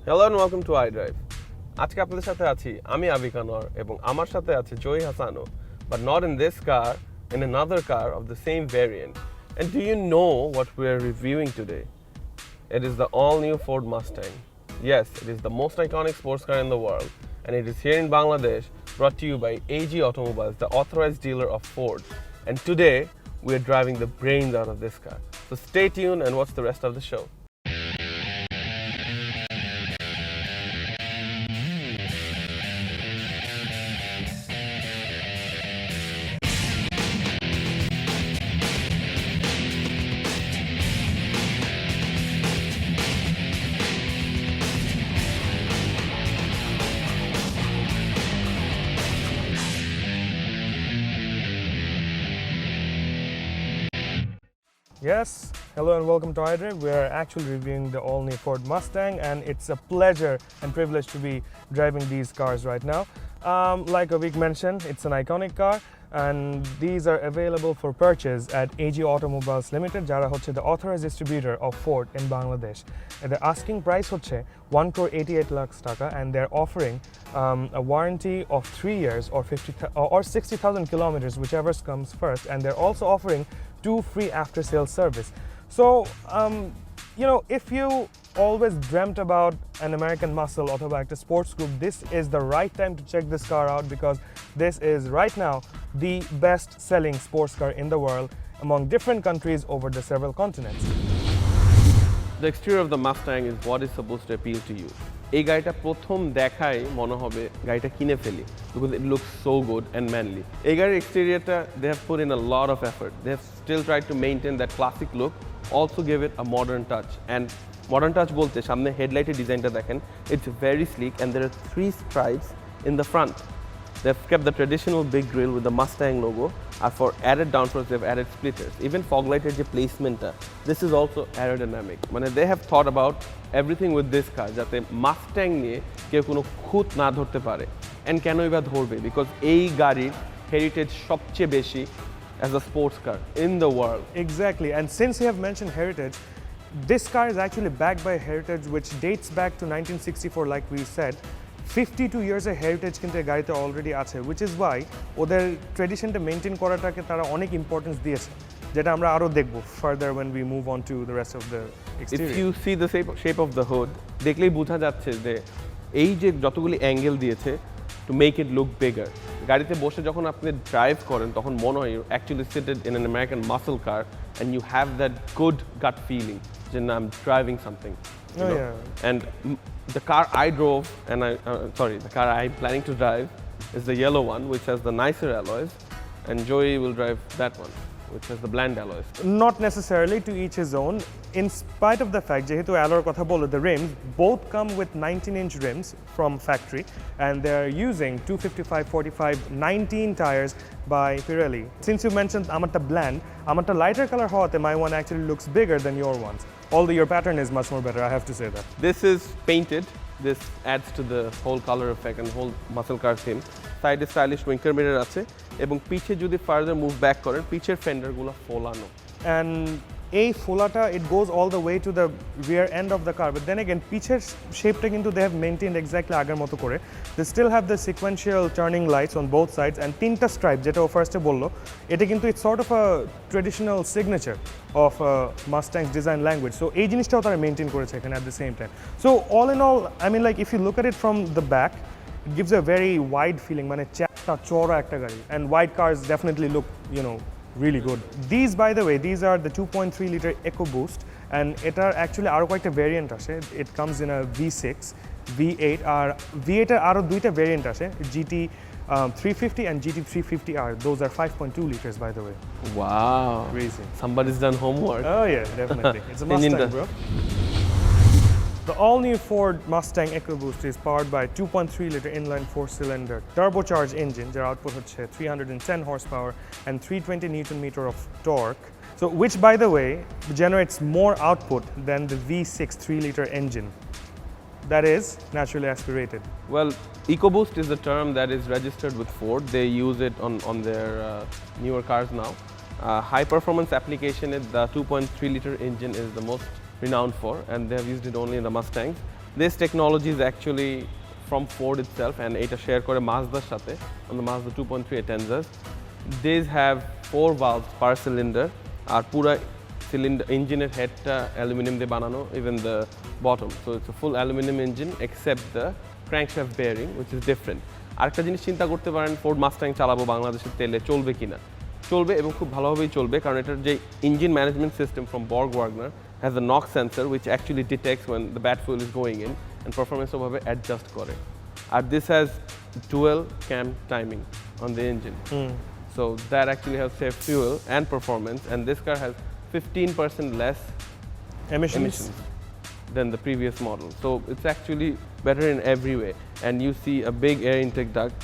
Hello and welcome to Idrive. আজকে আপনাদের সাথে আছি আমি আবিক আনোয়ার এবং আমার সাথে আছে জয়ী হাসানো, but not in this car, in another car of the same variant. And do you know what we are reviewing today? It is the all-new Ford Mustang. Yes, it is the most iconic sports car in the world, and it is here in Bangladesh, brought to you by AG Automobiles, the authorized dealer of Ford. And today, we are driving the brains out of this car. So stay tuned and watch the rest of the show. Yes, hello and welcome to Idrive. We are actually reviewing the all-new Ford Mustang, and it's a pleasure and privilege to be driving these cars right now. Like Avik mentioned, it's an iconic car, and these are available for purchase at AG Automobiles Limited, jara hocche the authorized distributor of Ford in Bangladesh. And the asking price hocche 1.88 lakhs taka, and they're offering a warranty of 3 years or 60,000 kilometers, whichever comes first, and they're also offering 2 free after-sales service. So, if you always dreamt about an American muscle or a sports group, this is the right time to check this car out, because this is right now the best-selling sports car in the world among different countries over the several continents. The exterior of the Mustang is what is supposed to appeal to you. এই গাড়িটা প্রথম দেখাই মনে হবে গাড়িটা কিনে ফেলি, because it looks so good and manly. এই গাড়ির exteriorটা they have put in a lot of effort. They have still tried to maintain that classic look, also give it a modern touch. And modern touch বলতে সামনে হেডলাইটের ডিজাইনটা দেখেন, it's very sleek and there are 3 stripes in the front. They've kept the traditional big grille with the Mustang logo, and for added downforce they've added splitters. Even fog lighter je placement, this is also aerodynamic. Mane they have thought about everything with this car jate Mustang niye keu kono khut na dhorte pare. And kenoi ba dhorbe, because ei garir heritage sobche beshi as a sports car in the world. Exactly, and since you have mentioned heritage, this car is actually backed by heritage which dates back to 1964, like we said. 52 years of heritage কিন্তু এই গাড়িতে already আছে, which is why ওদের ট্রেডিশনটা maintain করাটাকে তারা অনেক importance দিয়েছে, যেটা আমরা আরো দেখব further when we move on to the rest of the exterior. If you see the shape of the hood, দেখলেই বোঝা যাচ্ছে যে এই যে যতগুলি অ্যাঙ্গেল দিয়েছে to make it look bigger. গাড়িতে বসে যখন আপনি ড্রাইভ করেন তখন মনে হয় you actually seated in an American muscle car and you have that good gut feeling যে I'm driving something. Oh yeah. And the car I drove, and the car I'm planning to drive is the yellow one, which has the nicer alloys, and Joey will drive that one, which has the bland alloys. Not necessarily, to each his own. In spite of the fact, যেহেতু alloy কথা বললো, the rims both come with 19-inch rims from factory, and they're using 255/45 19 tires by Pirelli. Since you mentioned আমারটা bland, আমারটা lighter color হওয়াতে my one actually looks bigger than your ones. Although your pattern is much more better, I have to say that. This is painted. This adds to the whole color effect and whole muscle car theme. Side stylish winker mirror আছে এবং পিছে যদি further move back করেন পিছের ফেন্ডারগুলো ফোলানো। And এই ফোলাটা it goes all the way to the rear end of the car, but then again পিছের শেপটা কিন্তু they have maintained exactly আগের মতো করে. They still have the sequential turning lights on both sides, and তিনটা stripe যেটা ও ফার্স্টে বললো, এটা কিন্তু it's sort of a traditional signature of Mustang's design language. So এই জিনিসটাও তারা মেনটেন করেছে এখানে at the same time. So all in all, I mean, like if you look at it from the back, it gives a very wide feeling, মানে চ্যাপটা চওড়া একটা গাড়ি, and wide cars definitely look, really good. These, by the way, these are the 2.3 liter EcoBoost, and এটার actually আরো কয়েকটা variant আসে. It comes in a V6, V8, R V8 এর আরো দুইটা ভেরিয়েন্ট আসে, GT 350 and GT 350R. Those are 5.2 liters, by the way. Wow. Crazy. Somebody's done homework. Oh yeah, definitely. It's a Mustang, bro. The all-new Ford Mustang EcoBoost is powered by 2.3 liter inline 4-cylinder turbocharged engine. Their output হচ্ছে 310 horsepower and 320 Newton meter of torque. So, which, by the way, generates more output than the V6 3-liter engine that is naturally aspirated. Well, EcoBoost is a term that is registered with Ford. They use it on their newer cars now. High performance application, the 2.3 liter engine is the most renowned for, and they have used it only in the Mustangs. This technology is actually from Ford itself, and এটা share করে Mazdaর সাথে on the Mazda 2.3 Tenzas. These have 4 valves per cylinder, আর পুরা cylinder engine হেডটা aluminium দিয়ে বানানো, even the bottom. So it's a full aluminum engine except the crankshaft bearing, which is different. আরেকটা জিনিস চিন্তা করতে পারেন, ফোর্ড মাস্ট্যাং চালাবো বাংলাদেশের তেলে, চলবে কিনা? চলবে, এবং খুব ভালোভাবেই চলবে, কারণ এটার যে engine management system from BorgWarner has a knock sensor which actually detects when the bad fuel is going in and performance ওভাবে অ্যাডজাস্ট করে। আর this has dual cam timing on the engine. So that actually helps save fuel and performance, and this car has 15% less emissions than the previous model. So it's actually better in every way, and you see a big air intake duct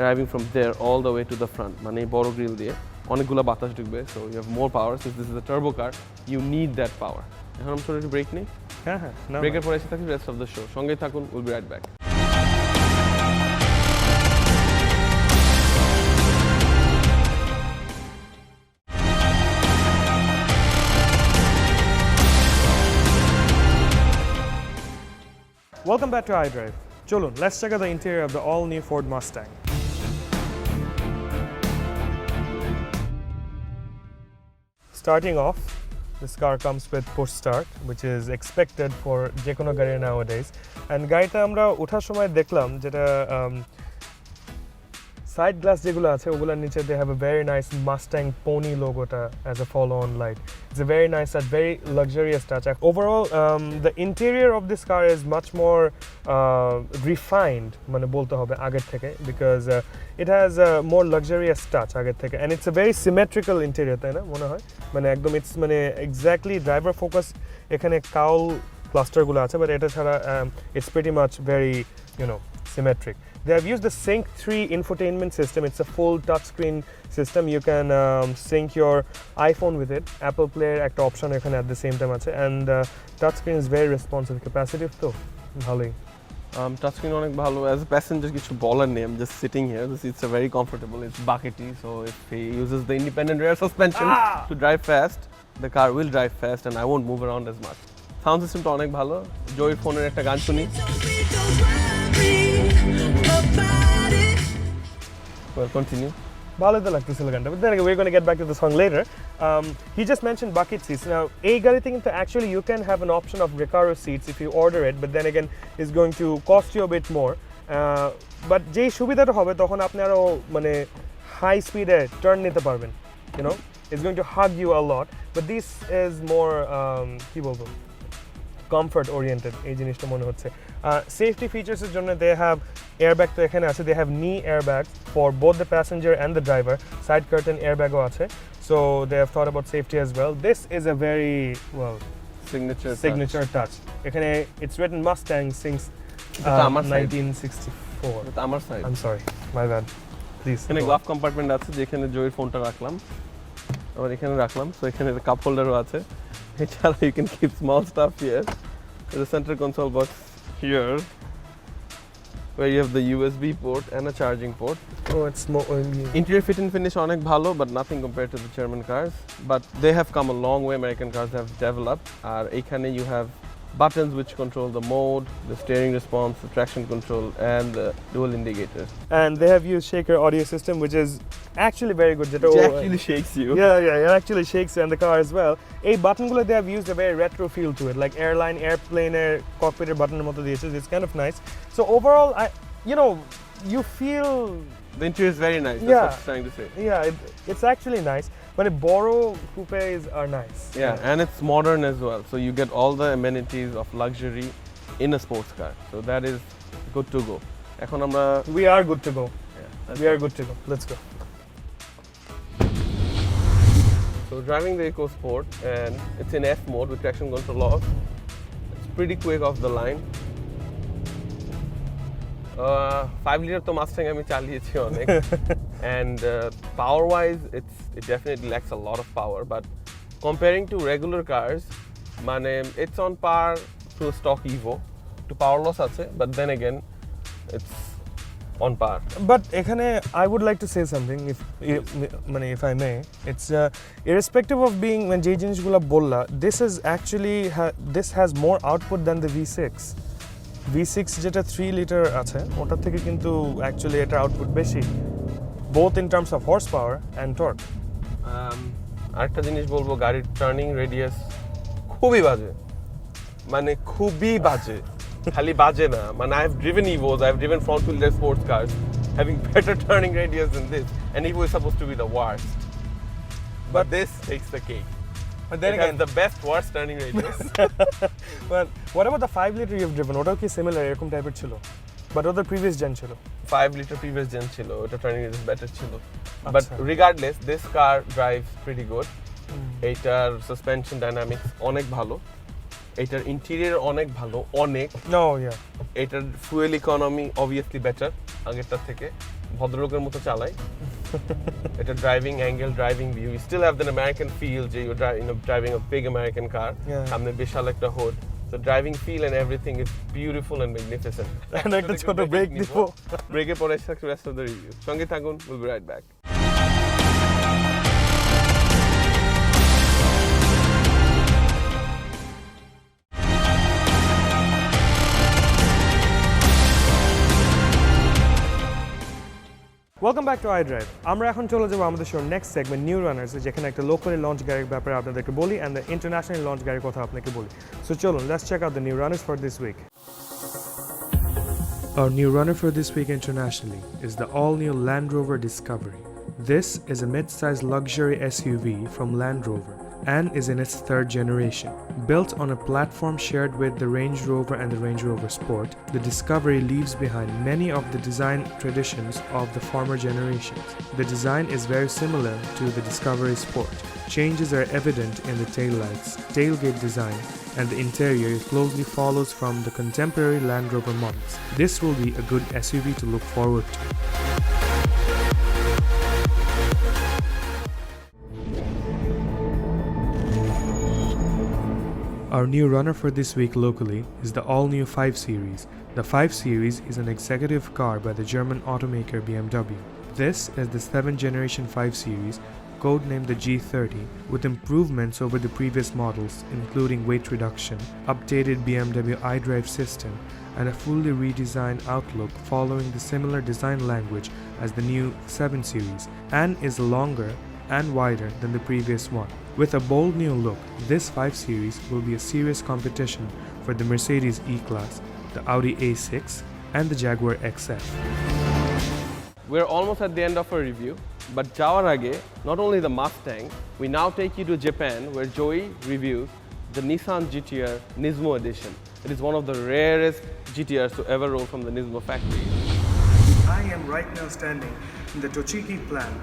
arriving from there all the way to the front. মানে বড় grill দিয়ে অনেকগুলো বাতাস ঢুকবে, so you have more power. Since this is a turbo car, you need that power. এখন আমরা ছোট একটু ব্রেক নিই। হ্যাঁ, ব্রেকের পরে এসে থাকি rest of the show. সঙ্গেই থাকুন, we'll be right back. Welcome back to Idrive. Cholun, let's check out the interior of the all-new Ford Mustang. Starting off, this car comes with push start, which is expected for যেকোনো গাড়ি nowadays. And গাড়িটা আমরা ওঠার সময় দেখলাম যেটা side glass যেগুলো আছে ওগুলোর নিচে they have a very nice Mustang pony logoটা as a follow-on light. It's a very nice and very luxurious touch. Overall, the interior of this car is much more refined মানে বলতে হবে আগের থেকে, because it has a more luxurious touch আগের থেকে, and it's a very symmetrical interior, তাই না মনে হয়? মানে একদম it's মানে exactly driver focus এখানে কাউল ক্লাস্টারগুলো আছে, but এটা ছাড়া it's pretty much very, symmetric. They have used the Sync 3 infotainment system. It's a full touchscreen system. You can sync your iPhone with it. Apple Play একটা option এখানে at the same time আছে, and touchscreen is very responsive, capacitive তো ভালোই। Touchscreen অনেক ভালো। As a passenger কিছু বলার নেই, I'm just sitting here. The seats are very comfortable. It's buckety, so if he uses the independent rear suspension to drive fast, the car will drive fast and I won't move around as much. Sound system টা অনেক ভালো। জয়ের ফোনের একটা গান শুনি। Well, continue. ভালো তো লাগতেছিল গানটা, but then again, we're going to get back to the song later. He just mentioned bucket seats. Now, এই গাড়িতে কিন্তু actually you can have an option of Recaro seats if you order it, but then again, it's going to cost you a bit more. But যেই সুবিধাটা হবে তখন আপনি আরো মানে high speed এ turn নিতে পারবেন, it's going to hug you a lot, but this is more কি বলবো comfort oriented এই জিনিসটা মনে হচ্ছে। Safety features এর জন্য they have airbag তো এখানে আছে, they have knee airbags for both the passenger and the driver, side curtain airbag ও আছে, so they have thought about safety as well. This is a very signature touch. এখানে it's written Mustang since 1964. এটা আমার side. I'm sorry, my bad. Please. এখানে glove compartment আছে যেখানে জয়ের ফোনটা রাখলাম, আবার এখানে রাখলাম, সো এখানে কাপ হোল্ডারও আছে। এছাড়া you can keep small stuff here. There's a center console box here where you have the USB port and a charging port. Oh, it's more Interior fit and finish অনেক ভালো, but nothing compared to the German cars. But they have come a long way. American cars have developed. আর এখানে you have buttons which control the mode, the steering response, the traction control, and the dual indicators. And they have used shaker audio system, which is actually very good. It actually shakes you. Yeah, it actually shakes you in the car as well. A button gulo they have used a very retro feel to it, like airplane cockpit button moto diyeche. It's kind of nice. So overall, you feel the interior is very nice. That's what I'm trying to say. Yeah, it's actually nice. But Boro coupes are nice. Yeah, and it's modern as well. So you get all the amenities of luxury in a sports car. So that is good to go. We are good to go. We are good to go. Let's go. So driving the EcoSport, and it's in F mode with traction control off. It's pretty quick off the line. 5 liter to Mustang আমি চালিয়েছি অনেক, and power wise it definitely lacks a lot of power, but comparing to regular cars মানে it's on par to a stock Evo. To power loss আছে, but then again it's on par. But এখানে I would like to say something if I may. It's irrespective of being when যে জিনিসগুলো বললা, this is actually this has more output than the V6. V6 যেটা 3 litre আছে ওটার থেকে কিন্তু actually এটা আউটপুট বেশি, both in terms of horsepower and torque. আরেকটা জিনিস বলবো, গাড়ির টার্নিং রেডিয়াস খুবই বাজে, মানে খুবই বাজে। খালি বাজে না, মানে I have driven Evos, I have driven front wheel drive sports cars having better turning radius than this, and Evo is supposed to be the worst. But this takes the cake. But then it again, has the best worst turning radius. but what about the 5 liter you've driven? ওটাও কি similar এরকম টাইপের ছিল? But ওদের previous gen ছিল। 5 liter previous gen ছিল, ওটা turning radius better ছিল। But regardless, this car drives pretty good. এটার সাসপেনশন ডাইনামিক্স অনেক ভালো, এটার ইন্টেরিয়র অনেক ভালো, অনেক। No, yeah. এটার ফুয়েল ইকোনমি অবভিয়াসলি বেটার আগেরটার থেকে, ভদ্রলোকের মতো চালাই। এটা driving angle, driving view, you still have that American feel যে you're driving a big American car. সামনে বিশাল একটা hood, so driving feel and everything is beautiful and magnificent. And একটা ছোট ব্রেক দিব, ব্রেকের পরে rest of the review সঙ্গে থাকুন, we'll be right back. Welcome back to iDrive. আমরা এখন চলে যাবো আমাদের শোর নেক্সট সেগমেন্ট নিউ রানার্স, যেখানে একটা লোকালি লঞ্চ গাড়ির ব্যাপারে আপনাদেরকে বলি অ্যান্ড দ্য ইন্টারন্যাশনাল লঞ্চ গাড়ির কথা আপনাকে বলি। সো চলুন, let's check out the new runners for this week. Our new runner for this week internationally is the all-new Land Rover Discovery. This is a mid-sized luxury SUV from Land Rover and is in its third generation. Built on a platform shared with the Range Rover and the Range Rover Sport, the Discovery leaves behind many of the design traditions of the former generations. The design is very similar to the Discovery Sport. Changes are evident in the taillights, tailgate design, and the interior closely follows from the contemporary Land Rover models. This will be a good SUV to look forward to. Our new runner for this week locally is the all-new 5 Series. The 5 Series is an executive car by the German automaker BMW. This is the 7th generation 5 Series, codenamed the G30, with improvements over the previous models including weight reduction, updated BMW iDrive system, and a fully redesigned outlook following the similar design language as the new 7 Series, and is longer and wider than the previous one. With a bold new look, this 5 Series will be a serious competition for the Mercedes E-Class, the Audi A6, and the Jaguar XF. We're almost at the end of our review, but যাওয়ার আগে, not only the Mustang, we now take you to Japan where Joey reviews the Nissan GTR Nismo edition. It is one of the rarest GTRs to ever roll from the Nismo factory. I am right now standing in the Tochigi plant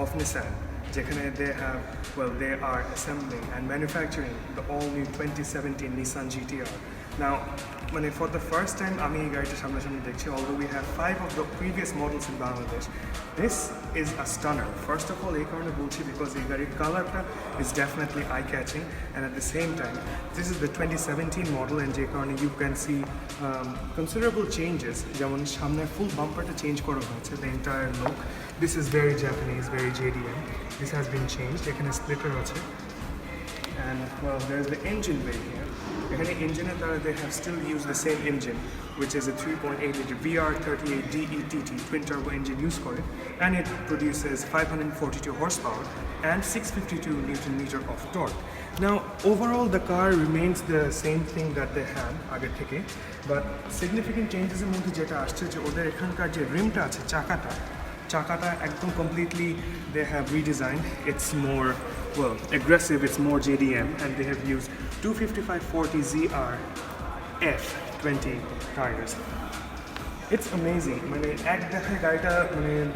of Nissan. They are assembling and manufacturing the all-new 2017 Nissan GTR. Now, for the first time, although we have 5 of the previous models in Bangladesh, this is a stunner. First of all, because the color is definitely eye-catching, and at the same time, this is the 2017 model, and you can see considerable changes. Full bumper to change the entire look. This is very Japanese, very JDM. This has been changed. Ekhane splitter ache, and well, there's the engine bay here. Ekhane engine they have still used the same engine, which is a 3.8 liter VR38 DETT twin turbo engine used for it, and it produces 542 horsepower and 652 Newton meter of torque. Now, overall, the car remains the same thing that they had aage theke, but significant changes in moddhe jeta ashche je oder ekhankar je rimta ache Chakata ekdom completely they have redesigned. It's more aggressive, it's more JDM, and they have used 255/40 ZR F20 tires. It's amazing. এক দেখায় গাড়িটা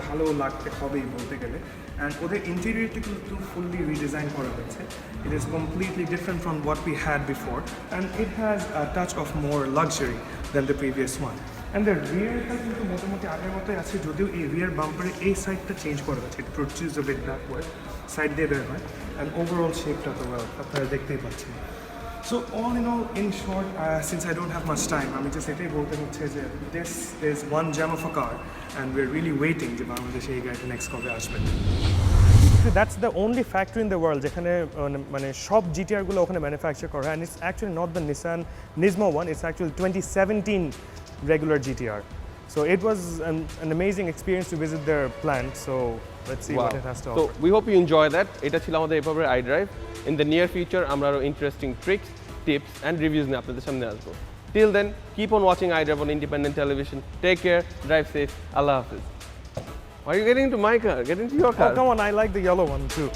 ভালো লাগতে হবেই বলতে গেলে, and ওদের ইন্টেরিয়রটা কিন্তু fully redesign করা হয়েছে. It is completely different from what we had before, and it has a touch of more luxury than the previous one. And the rearটা কিন্তু মোটামুটি আগের মতোই আছে, যদিও এই রিয়ার বাম্পারে এই সাইডটা চেঞ্জ করা হয়েছে, it protrudes a bit backward, side দিয়ে বের হয়, and overall shapeটা তো আপনারা দেখতেই পাচ্ছেন. So all in short, since I don't have much time, আমি just এটাই বলতে হচ্ছে যে this is one gem of a car, and we're really waiting যে বাংলাদেশে এই গাড়িটা নেক্সট কবে আসবে. Actually, that's the only factory in the world যেখানে মানে সব GTR গুলো ওখানে ম্যানুফ্যাকচার করা হয়, and it's actually not the Nissan Nismo one, it's actually 2017 regular GTR. So it was an amazing experience to visit their plant. So let's see what it has to So offer. we hope you enjoy that. এটা ছিল আমাদের এভাবে iDrive. In the near future আমরা আরো interesting tricks, tips and reviews নিয়ে আপনাদের সামনে আসবো. Till then, keep on watching iDrive on independent television. Take care, drive safe. Allah Hafiz. Why are you getting into my car? Get into your car. Oh, come on, I like the yellow one too.